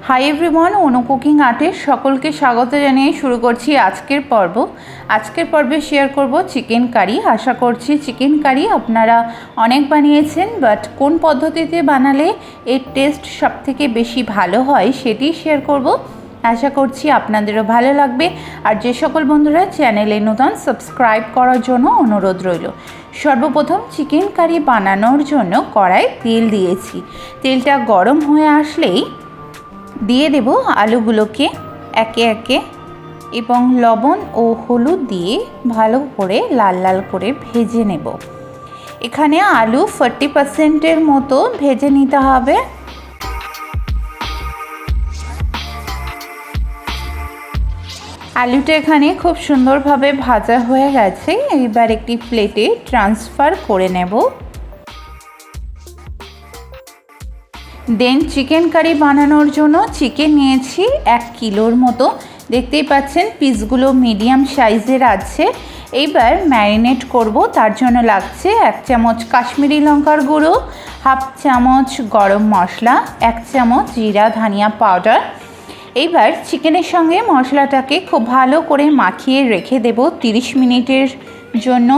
Hi everyone, অনু cooking আর্টে সকলকে স্বাগত জানিয়ে শুরু করছি আজকের পর্ব। আজকের পর্বে শেয়ার করব চিকেন কারি। আশা করছি চিকেন কারি আপনারা অনেক বানিয়েছেন, বাট কোন পদ্ধতিতে বানালে এর টেস্ট সবথেকে বেশি ভালো হয় সেটি শেয়ার করব। আশা করছি আপনাদেরও ভালো লাগবে। আর যে সকল বন্ধুরা চ্যানেলে নতুন, সাবস্ক্রাইব করার জন্য অনুরোধ রইল। সর্বপ্রথম চিকেন কারি বানানোর জন্য কড়াই তেল দিয়েছি। তেলটা গরম হয়ে আসলেই দিয়ে দেব আলুগুলোকে একে একে এবং লবণ ও হলুদ দিয়ে ভালো করে লাল লাল করে ভেজে নেব। এখানে আলু 40%-এর মতো ভেজে নিতে হবে। আলুটা এখানে খুব সুন্দরভাবে ভাজা হয়ে গেছে। এবার একটি প্লেটে ট্রান্সফার করে নেব। দেন চিকেন কারি বানানোর জন্য চিকেন নিয়েছি 1 কিলোর মতো। দেখতেই পাচ্ছেন পিসগুলো মিডিয়াম সাইজের আছে। এইবার ম্যারিনেট করব। তার জন্য লাগছে 1 চামচ কাশ্মীরি লঙ্কার গুঁড়ো, 1/2 চামচ গরম মশলা, 1 চামচ জিরা ধনিয়া পাউডার। এইবার চিকেনের সঙ্গে মশলাটাকে খুব ভালো করে মাখিয়ে রেখে দেব 30 মিনিটের জন্য।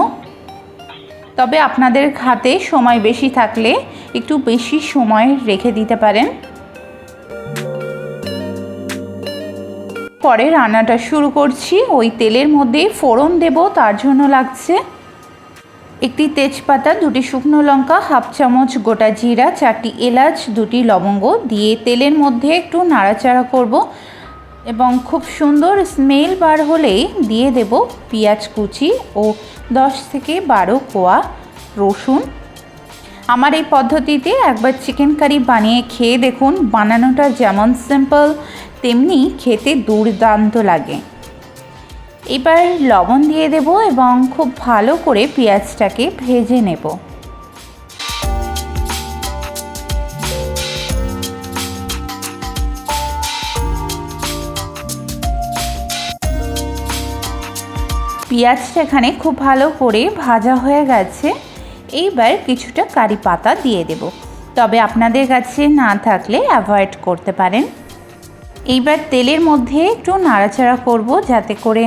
তবে আপনাদের হাতে সময় বেশি থাকলে একটু বেশি সময় রেখে দিতে পারেন। পরে রান্নাটা শুরু করছি। ওই তেলের মধ্যে ফোড়ন দেব। তার জন্য লাগছে একটি তেজপাতা, 2টি শুকনো লঙ্কা, 1/2 চামচ গোটা জিরা, 4টি এলাচ, 2টি লবঙ্গ দিয়ে তেলের মধ্যে একটু নাড়াচাড়া করব এবং খুব সুন্দর স্মেল বার হলেই দিয়ে দেব পেঁয়াজ কুচি ও 10 থেকে 12 কোয়া রসুন। আমার এই পদ্ধতিতে একবার চিকেন কারি বানিয়ে খেয়ে দেখুন। বানানোটা যেমন সিম্পল তেমনি খেতে দুর্দান্ত লাগে। এবার লবণ দিয়ে দেব এবং খুব ভালো করে পেঁয়াজটাকে ভেজে নেব। পেঁয়াজটা এখানে খুব ভালো করে ভাজা হয়ে গেছে। এইবার কিছুটা কারি পাতা দিয়ে দেব, তবে আপনাদের কাছে না থাকলে অ্যাভয়েড করতে পারেন। এইবার তেলের মধ্যে একটু নাড়াচাড়া করব যাতে করে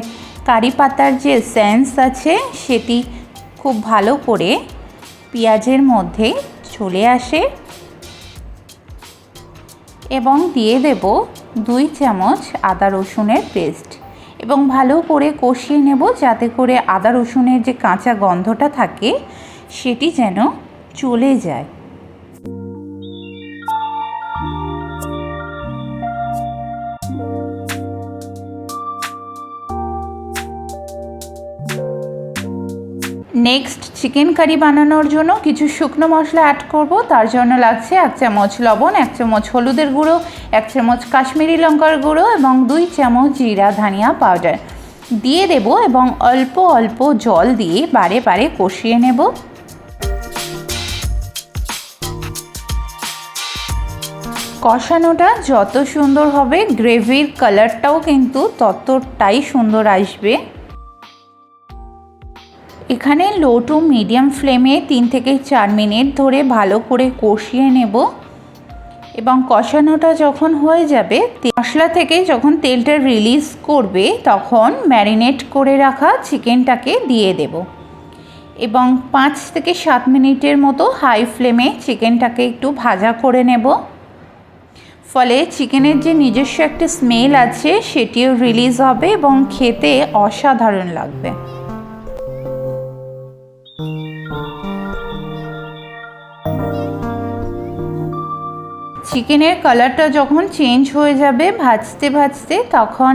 কারি পাতার যে সেন্স আছে সেটি খুব ভালো করে পেঁয়াজের মধ্যে চলে আসে। এবং দিয়ে দেব 2 চামচ আদা রসুনের পেস্ট এবং ভালো করে কষিয়ে নেব যাতে করে আদা রসুনের যে কাঁচা গন্ধটা থাকে সেটি যেন চলে যায়। নেক্সট চিকেন কারি বানানোর জন্য কিছু শুকনো মশলা অ্যাড করব। তার জন্য লাগছে 1 চামচ লবণ, 1 চামচ হলুদের গুঁড়ো, 1 চামচ কাশ্মীরি লঙ্কার গুঁড়ো এবং 2 চামচ জিরা ধনিয়া পাউডার দিয়ে দেব এবং অল্প অল্প জল দিয়ে বারে বারে কষিয়ে নেব। কষানোটা যত সুন্দর হবে গ্রেভির কালারটাও কিন্তু ততটাই সুন্দর আসবে। এখানে লো টু মিডিয়াম ফ্লেমে 3 থেকে 4 মিনিট ধরে ভালো করে কষিয়ে নেব এবং কষানোটা যখন হয়ে যাবে, মশলা থেকে যখন তেলটা রিলিজ করবে তখন ম্যারিনেট করে রাখা চিকেনটাকে দিয়ে দেব এবং 5 থেকে 7 মিনিটের মতো হাই ফ্লেমে চিকেনটাকে একটু ভাজা করে নেব। ফলে চিকেনের যে নিজস্ব একটা স্মেল আছে সেটিও রিলিজ হবে এবং খেতে অসাধারণ লাগবে। চিকেনের কালারটা যখন চেঞ্জ হয়ে যাবে ভাজতে ভাজতে, তখন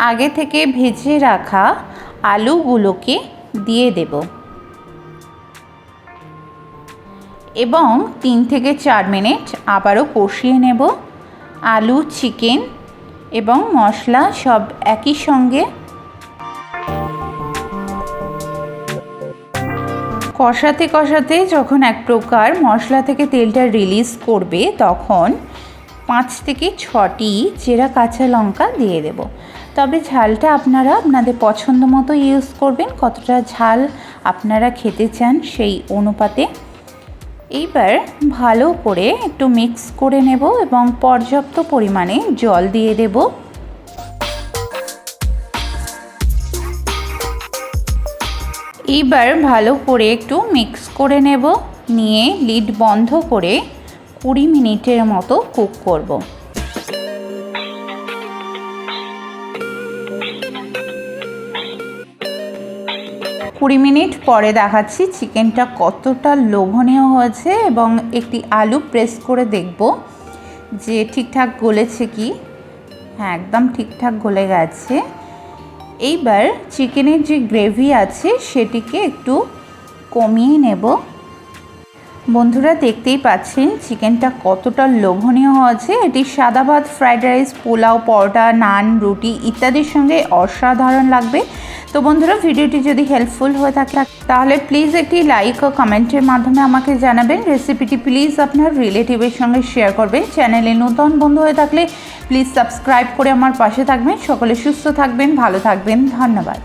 আগে থেকে ভেজে রাখা আলুগুলোকে দিয়ে দেব এবং 3 থেকে 4 মিনিট আবারও কষিয়ে নেব। আলু, চিকেন এবং মশলা সব একই সঙ্গে কষাতে কষাতে যখন এক প্রকার মশলা থেকে তেলটা রিলিজ করবে তখন 5 থেকে 6টি চেরা কাঁচা লঙ্কা দিয়ে দেব। তবে ঝালটা আপনারা আপনাদের পছন্দ মতো ইউজ করবেন, কতটা ঝাল আপনারা খেতে চান সেই অনুপাতে। এইবার ভালো করে একটু মিক্স করে নেব এবং পর্যাপ্ত পরিমাণে জল দিয়ে দেব। এইবার ভালো করে একটু মিক্স করে নেব, নিয়ে লিড বন্ধ করে 20 মিনিটের মতো কুক করব। কুড়ি মিনিট পরে দেখাচ্ছি চিকেনটা কতটা লোভনীয় হয়েছে এবং একটি আলু প্রেস করে দেখব যে ঠিকঠাক গলেছে কি। হ্যাঁ, একদম ঠিকঠাক গলে গেছে। এইবার চিকেনের যে গ্রেভি আছে সেটিকে একটু কমিয়ে নেব। বন্ধুরা দেখতেই পাচ্ছেন চিকেনটা কতটা লোভনীয় হয়েছে। এটি সাদা ভাত, ফ্রাইড রাইস, পোলাও, পরোটা, নান, রুটি ইত্যাদির সঙ্গে অসাধারণ লাগবে। তো বন্ধুরা, ভিডিওটি যদি হেল্পফুল হয়ে থাকে তাহলে প্লিজ একটি লাইক ও কমেন্টের মাধ্যমে আমাকে জানাবেন। রেসিপিটি প্লিজ আপনার রিলেটিভের সঙ্গে শেয়ার করবেন। চ্যানেলে নতুন বন্ধু হয়ে থাকলে প্লিজ সাবস্ক্রাইব করে আমার পাশে থাকবেন। সকলে সুস্থ থাকবেন, ভালো থাকবেন। ধন্যবাদ।